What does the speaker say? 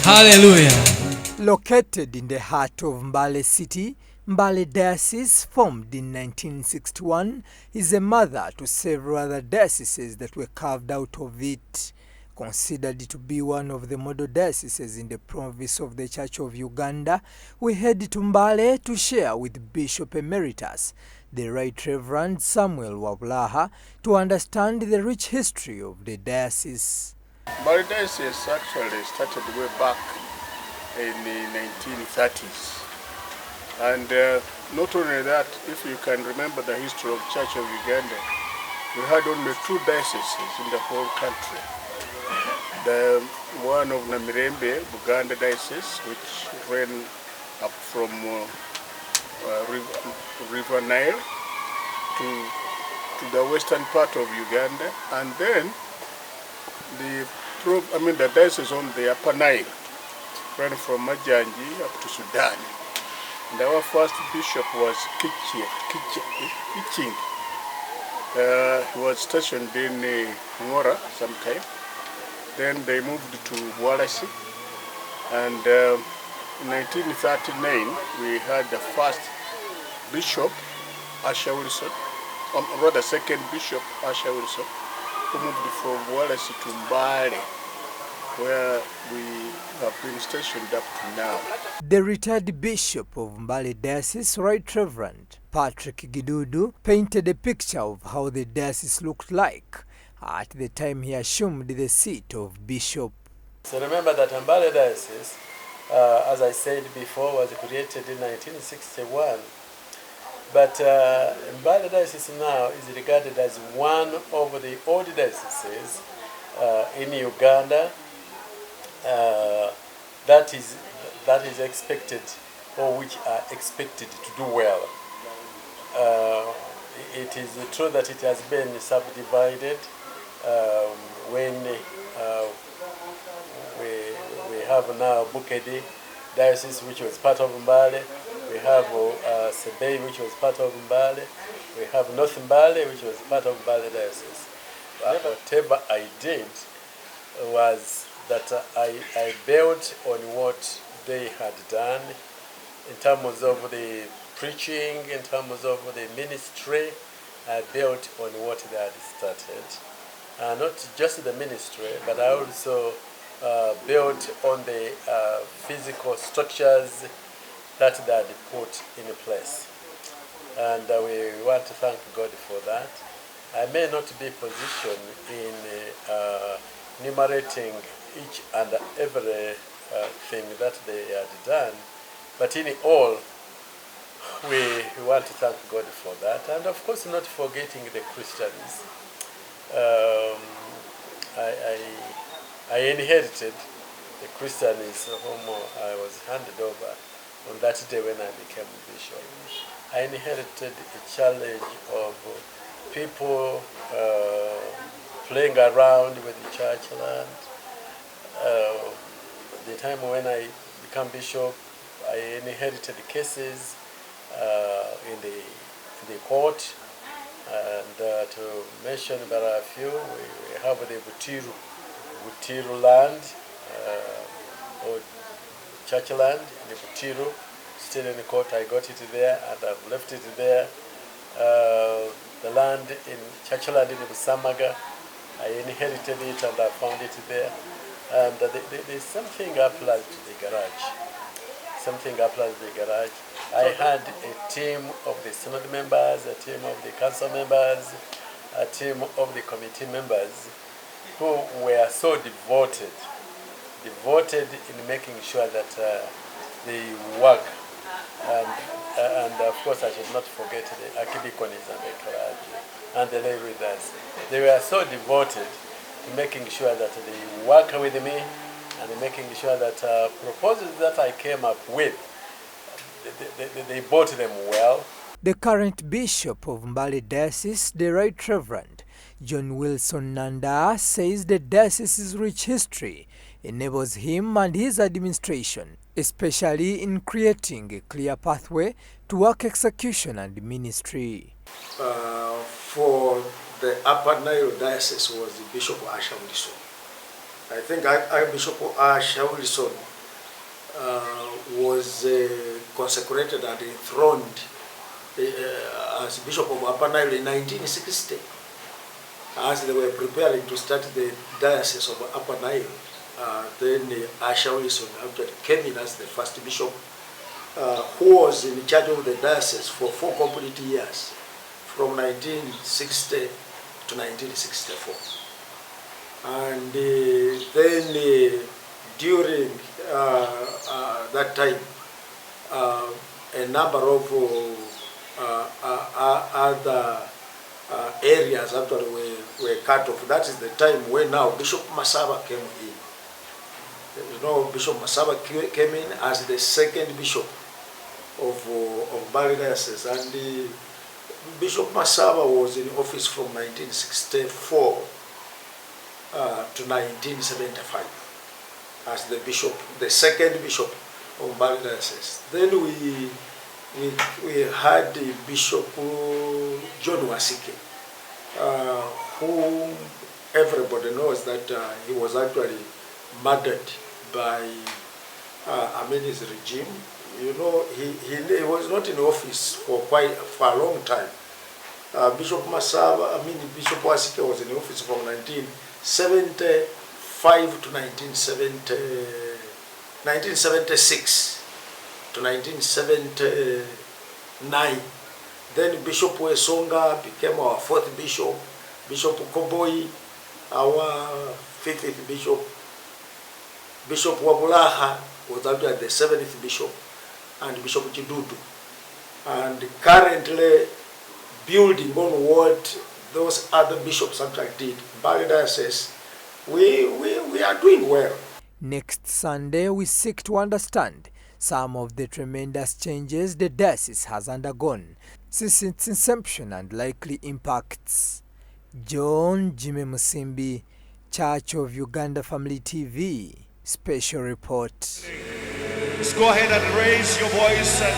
Hallelujah. Located in the heart of Mbale city, Mbale Diocese, formed in 1961, is a mother to several other dioceses that were carved out of it. Considered to be one of the model dioceses in the province of the Church of Uganda, we head to Mbale to share with Bishop Emeritus, the Right Reverend Samuel Wabulaha, to understand the rich history of the diocese. Mbale Diocese actually started way back in the 1930s. And not only that, if you can remember the history of Church of Uganda, we had only 2 dioceses in the whole country. The one of Mbale Buganda Diocese, which ran up from River Nile to the western part of Uganda, and then the diocese on the Upper Nile ran from Majanji up to Sudan. And our first bishop was Kiching. He was stationed in Ngora sometime. Then they moved to Walasi. And in 1939, we had the first bishop, Asha Wilson, rather second bishop, Asha Wilson, who moved from Walasi to Mbale, where we have been stationed up to now. The retired Bishop of Mbale Diocese, Right Reverend Patrick Gidudu, painted a picture of how the diocese looked like at the time he assumed the seat of bishop. So remember that Mbale Diocese, as I said before, was created in 1961. But Mbale Diocese now is regarded as one of the old dioceses in Uganda that is expected, or which are expected to do well. It is true that it has been subdivided when we have now Bukedi Diocese, which was part of Mbale. We have Sebei, which was part of Mbale. We have North Mbale, which was part of Mbale Diocese. Whatever I did was that I built on what they had done in terms of the preaching, in terms of the ministry. I built on what they had started. Not just the ministry, but I also built on the physical structures that they had put in place. And we want to thank God for that. I may not be positioned in enumerating each and every thing that they had done, but in all, we want to thank God for that, and of course not forgetting the Christians. I inherited the Christians whom I was handed over on that day when I became bishop. I inherited a challenge of people playing around with the church land. The time when I became bishop, I inherited cases in the court, and to mention about a few, we have the Butiru land, or church land in the Butiru, still in the court. I got it there and I've left it there. The land in church land in Busamaga, I inherited it and I found it there. And there's something applies to the garage. Something applies to the garage. I had a team of the synod members, a team of the council members, a team of the committee members who were so devoted in making sure that they work. And of course I should not forget the archdeaconess and the clergy and the lay readers. They were so devoted to making sure that they work with me and making sure that proposals that I came up with, they bought them well. The current Bishop of Mbale Diocese, the Right Reverend John Wilson Nanda, says the diocese's rich history enables him and his administration, especially in creating a clear pathway to work execution and ministry. For the Upper Nile Diocese was the Bishop Asha Wilson. I think Archbishop Asher Wilson was consecrated and enthroned as Bishop of Upper Nile in 1960, as they were preparing to start the Diocese of Upper Nile. Then Asher Wilson actually came in as the first bishop, who was in charge of the diocese for 4 complete years, from 1960 to 1964. And then during that time, a number of other areas actually were cut off. That is the time when now Bishop Masaba came in. You know, Bishop Masaba came in as the second bishop of Mbale Diocese, and Bishop Masaba was in office from 1964 to 1975 as the bishop, the second bishop of Mbale Diocese. Then we had Bishop John Wasike, whom everybody knows that he was actually murdered by Amini's regime. You know, he was not in office for a long time. Bishop Bishop Wasike was in office from 1975 to 1976 to 1979. Then Bishop Wesonga became our 4th bishop. Bishop Koboi, our 5th bishop. Bishop Wabulaha was actually the 7th bishop, and Bishop Chidudu. And currently, building on what those other bishops actually did, Mbale Diocese, we are doing well. Next Sunday, we seek to understand some of the tremendous changes the diocese has undergone since its inception and likely impacts. John Jimmy Musimbi, Church of Uganda Family TV, special report. Let's go ahead and raise your voice and